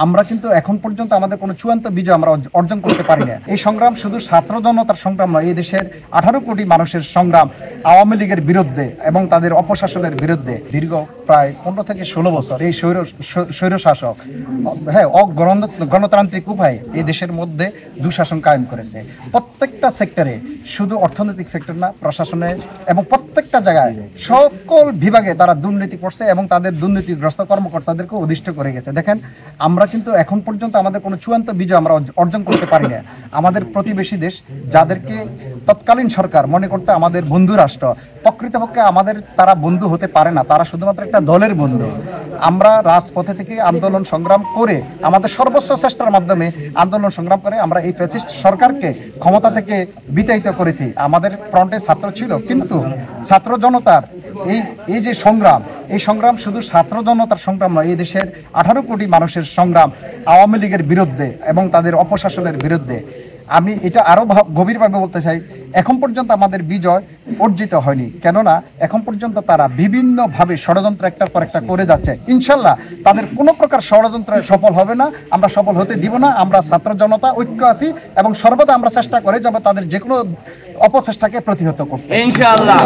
আমরা কিন্তু এখন পর্যন্ত আমাদের কোনো চূড়ান্ত বিজয় আমরা অর্জন করতে পারি না। এই সংগ্রাম শুধু ছাত্র জনতার সংগ্রাম নয়, এই দেশের 18 কোটি মানুষের সংগ্রাম আওয়ামী লীগের বিরুদ্ধে এবং তাদের অপশাসনের বিরুদ্ধে। দীর্ঘ প্রায় 15 থেকে 16 বছর এই স্বৈরশাসক গণতান্ত্রিক উপায়ে এই দেশের মধ্যে দুঃশাসন কায়েম করেছে। প্রত্যেকটা সেক্টরে, শুধু অর্থনৈতিক সেক্টর না, প্রশাসনে এবং প্রত্যেকটা জায়গায় সকল বিভাগে তারা দুর্নীতি করছে এবং তাদের দুর্নীতিগ্রস্ত কর্মকর্তাদেরকে অধিষ্ঠ করে গেছে। দেখেন, আমরা কিন্তু এখন পর্যন্ত আমাদের কোনো চূড়ান্ত বিজয় আমরা অর্জন করতে পারি না। আমাদের প্রতিবেশী দেশ, যাদেরকে তৎকালীন সরকার মনে করতে আমাদের বন্ধু রাষ্ট্র, প্রকৃতপক্ষে আমাদের তারা বন্ধু হতে পারে না, তারা শুধুমাত্র একটা দলের বন্ধু। আমরা রাজপথে থেকে আন্দোলন সংগ্রাম করে, আমাদের সর্বোচ্চ চেষ্টার মাধ্যমে আন্দোলন সংগ্রাম করে আমরা এই ফ্যাসিস্ট সরকারকে ক্ষমতা থেকে বিতাড়িত করেছি। আমাদের ফ্রন্টে ছাত্র ছিল, কিন্তু ছাত্র জনতার এই যে সংগ্রাম, এই সংগ্রাম শুধু ছাত্র জনতার সংগ্রাম নয়, এই দেশের 18 কোটি মানুষের সংগ্রাম আওয়ামী লীগের বিরুদ্ধে এবং তাদের অপশাসনের বিরুদ্ধে। আমি এটা আরও গভীরভাবে বলতে চাই, এখন পর্যন্ত আমাদের বিজয় অর্জিত হয়নি, কেননা এখন পর্যন্ত তারা বিভিন্নভাবে ষড়যন্ত্র একটার পর একটা করে যাচ্ছে। ইনশাল্লাহ তাদের কোনো প্রকার ষড়যন্ত্র সফল হবে না, আমরা সফল হতে দিব না। আমরা ছাত্র জনতা ঐক্য আছি এবং সর্বদা আমরা চেষ্টা করে যাব তাদের যে কোনো অপচেষ্টাকে প্রতিহত করতে, ইনশাআল্লাহ।